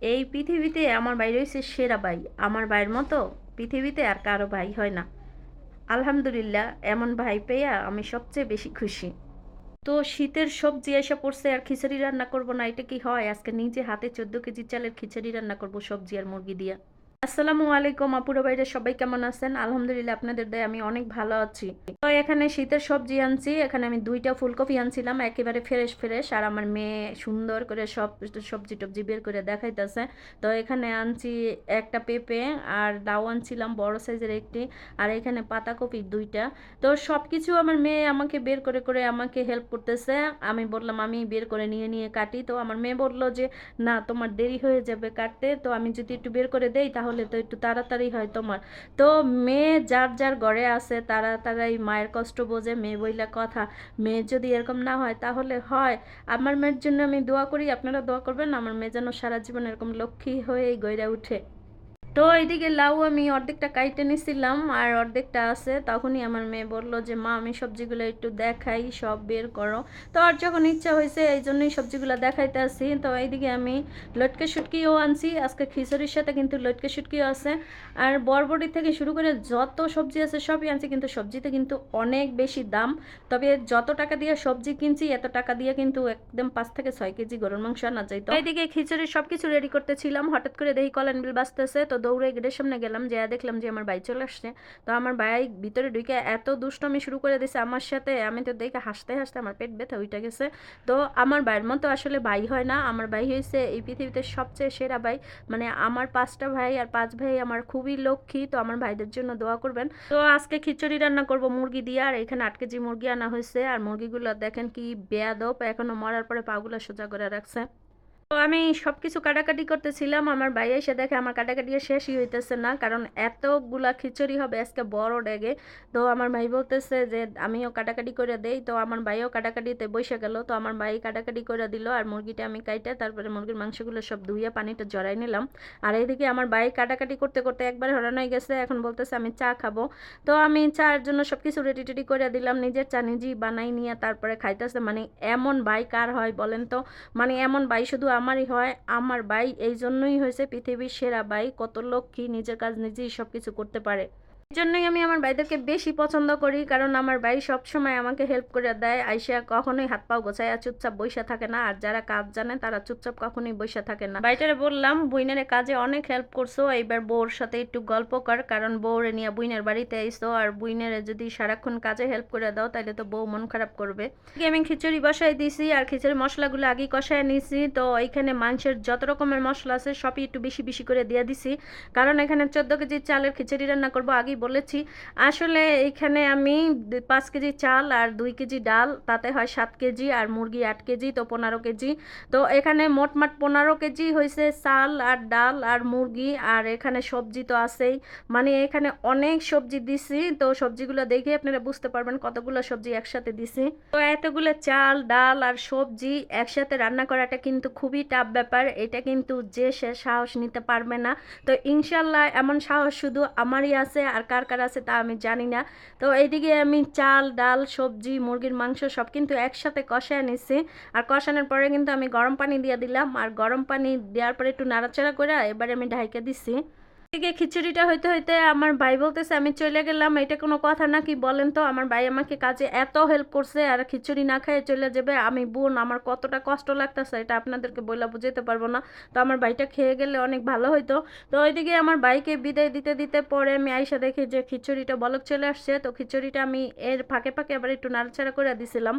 এই পৃথিবীতে আমার ভাই রয়েছে সেরা ভাই। আমার ভাইয়ের মতো পৃথিবীতে আর কারো ভাই হয় না। আলহামদুলিল্লাহ, এমন ভাই পেয়ে আমি সবচেয়ে বেশি খুশি। তো শীতের সবজি এসে পড়ছে আর খিচুড়ি রান্না করব না, এটা কি হয়? আজকে নিজে হাতে 14 কেজি চালের খিচুড়ি রান্না করব সবজি আর মুরগি দিয়ে। আসসালামু আলাইকুম আপুরা ভাইরা, সবাই কেমন আছেন? আলহামদুলিল্লাহ, আপনাদের দয়ায় আমি অনেক ভালো আছি। তো এখানে শীতের সবজি আনছি। এখানে আমি 2টা ফুলকপি আনছিলাম, একেবারে ফ্রেশ ফ্রেশ। আর আমার মেয়ে সুন্দর করে সব সবজি টবজি বের করে দেখাইতেছে। তো এখানে আনছি একটা পেঁপে, আর লাউ আনছিলাম বড় সাইজের একটি, আর এখানে পাতাকপি 2টা। তো সব কিছু আমার মেয়ে আমাকে বের করে করে আমাকে হেল্প করতেছে। আমি বললাম আমি বের করে নিয়ে নিয়ে কাটি। তো আমার মেয়ে বলল যে না, তোমার দেরি হয়ে যাবে কাটতে, তো আমি যদি একটু বের করে দেই তাহলে তো একটু তাড়াতাড়ি হয় তোমার। তো মেয়ে যার যার ঘরে আছে তারা তারাই মায়ের কষ্ট বোঝে, মেয়ে বইলা কথা। মেয়ে যদি এরকম না হয় তাহলে হয়। আমার মেয়ের জন্য আমি দোয়া করি, আপনারা দোয়া করবেন আমার মেয়ে যেন সারা জীবন এরকম লক্ষ্মী হয়েই গইরা উঠে। তো এইদিকে লাউ আমি অর্ধেকটা কাইটে নিছিলাম আর অর্ধেকটা আছে। তখনই আমার মেয়ে বলল যে মা, আমি সবজিগুলো একটু দেখাই, সব বের করো। তো আর যখন ইচ্ছা হয়েছে এই জন্যই সবজিগুলো দেখাইতে আসি। তো এইদিকে আমি লটকে শুটকিও আনছি, আজকে খিচুড়ির সাথে কিন্তু লটকে শুটকিও আছে। আর বরবটি থেকে শুরু করে যত সবজি আছে সবই আনছি, কিন্তু সবজিতে কিন্তু অনেক বেশি দাম। তবে যত টাকা দিয়ে সবজি কিনছি এত টাকা দিয়ে কিন্তু একদম 5 থেকে 6 কেজি গরুর মাংস আনা যায়। তো এইদিকে খিচুড়ির সবকিছু রেডি করতেছিলাম, হঠাৎ করে দেখি কলেন বিল বাজতেছে। তো দৌড়ে গেটের সামনে গেলাম, যা দেখলাম যে আমার ভাই চলে আসছে। তো আমার ভাই ভিতরে ঢুকে এত দুষ্টমি শুরু করে দিছে আমার সাথে, আমি তো দেখে হাসতে হাসতে আমার পেট ব্যথা উঠে গেছে। তো আমার ভাইয়ের মতো আসলে ভাই হয় না, আমার ভাই হয়েছে এই পৃথিবীতে সবচেয়ে সেরা ভাই। মানে আমার 5টা ভাই আর 5 ভাই আমার খুবই লক্ষ্মী। তো আমার ভাইদের জন্য দোয়া করবেন। তো আজকে খিচুড়ি রান্না করব মুরগি দিয়ে, আর এখানে 8 কেজি মুরগি আনা হয়েছে। আর মুরগিগুলো দেখেন কি বেয়াদব, এখনো মরার পরে পাগুলো সোজা করে রাখছে। তো আমি সবকিছু কাটাকাটি করতেছিলাম, আমার ভাই এসে দেখে আমার কাটাকাটি শেষই হইতেছে না, কারণ এতগুলা খিচুড়ি হবে আজকে বড় ডেগে। তো আমার ভাই বলতেছে যে আমিও কাটাকাটি করে দেই। তো আমার ভাইও কাটাকাটিতে বসে গেল। তো আমার ভাই কাটাকাটি করে দিল, আর মুরগিটা আমি কাইটে তারপরে মুরগির মাংসগুলো সব ধুইয়া পানিটা জড়াই নিলাম। আর এইদিকে আমার ভাই কাটাকাটি করতে করতে একবার হরান হয়ে গেছে, এখন বলতেছে আমি চা খাবো। তো আমি চার জন্য সবকিছু রেডি টেডি করে দিলাম, নিজের চা নিজেই বানাই নিয়ে তারপরে খাইতেছে। মানে এমন ভাই কার হয় বলেন তো? মানে এমন ভাই শুধু আমারই হয়। আমার ভাই এই জন্যই হয়েছে পৃথিবীর সেরা ভাই, কত লক্ষ্মী, নিজের কাজ নিজেই সব কিছু করতে পারে। এই জন্যই আমি আমার ভাইদেরকে বেশি পছন্দ করি, কারণ আমার ভাই সব সময় আমাকে হেল্প করে দেয়। আইসা কখনোই হাত পাও গোছায় চুপচাপ বইসা থাকে না, আর যারা কাজ জানে তারা চুপচাপ কখনোই বইসা থাকে না। ভাইটারে বললাম বুইনের কাজে অনেক হেল্প করছো, এইবার বউর সাথে একটু গল্প কর, কারণ বউরে নিয়ে বুইনের বাড়িতে আইসো, আর বুইনের যদি সারাক্ষণ কাজে হেল্প করে দাও তাহলে তো বউ মন খারাপ করবে। আমি খিচুড়ি বসাই দিছি, আর খিচুড়ি মশলাগুলো আগে কষায় নিছি। তো এইখানে মাংসের যত রকমের মশলা আছে সবই একটু বেশি বেশি করে দিয়ে দিছি, কারণ এখানে 14 কেজি চালের খিচুড়ি রান্না করব, আগেই বলেছি। আসলে এখানে আমি 5 কেজি চাল আর 2 কেজি ডাল, তাতে হয় 7 কেজি, আর মুরগি 8 কেজি, তো 15 কেজি। তো এখানে মোটমাট 15 কেজি হয়েছে চাল আর ডাল আর মুরগি, আর এখানে সবজি তো আছেই। মানে এখানে অনেক সবজি দিছি, তো সবজিগুলো দেখে আপনারা বুঝতে পারবেন কতগুলো সবজি একসাথে দিছি। তো এতগুলো চাল ডাল আর সবজি একসাথে রান্না করাটা কিন্তু খুবই টাফ ব্যাপার, এটা কিন্তু যে সে সাহস নিতে পারবে না। তো ইনশাল্লাহ এমন সাহস শুধু আমারই আছে, আর কার কার আছে তা আমি জানি না। তো এইদিকে আমি চাল ডাল সবজি মুরগির মাংস সব কিন্তু একসাথে কষায় নিছি। আর কষানোর পরে কিন্তু আমি গরম পানি দিয়ে দিলাম, আর গরম পানি দেওয়ার পরে একটু নাড়াচাড়া করে এবারে আমি ঢাইকা দিছি। এদিকে খিচুড়িটা হইতে হইতে আমার ভাই বলতেছে আমি চলে গেলাম, এটা কোনো কথা নাকি বলেন তো? আমার ভাই আমাকে কাজে এত হেল্প করছে, আর খিচুড়ি না খেয়ে চলে যাবে, আমি বোন, আমার কতটা কষ্ট লাগতেছে এটা আপনাদেরকে বইলা বুঝাতে পারবো না। তো আমার ভাইটা খেয়ে গেলে অনেক ভালো হইতো। তো ওইদিকে আমার ভাইকে বিদায় দিতে দিতে পরে আমি আইসা দেখি যে খিচুড়িটা বলক চলে আসছে। তো খিচুড়িটা আমি এর ফাঁকে ফাঁকে আবার একটু নাড়াচাড়া করে দিছিলাম।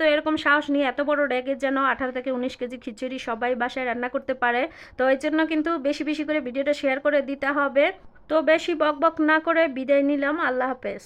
তো এরকম সাহস নিয়ে এত বড় ড্যাগের যেন 18 থেকে 19 কেজি খিচুড়ি সবাই বাসায় রান্না করতে পারে। তো এই জন্য কিন্তু বেশি বেশি করে ভিডিওটা শেয়ার করে দিতে হবে। তো বেশি বক বক না করে বিদায় নিলাম, আল্লাহ হাফেজ।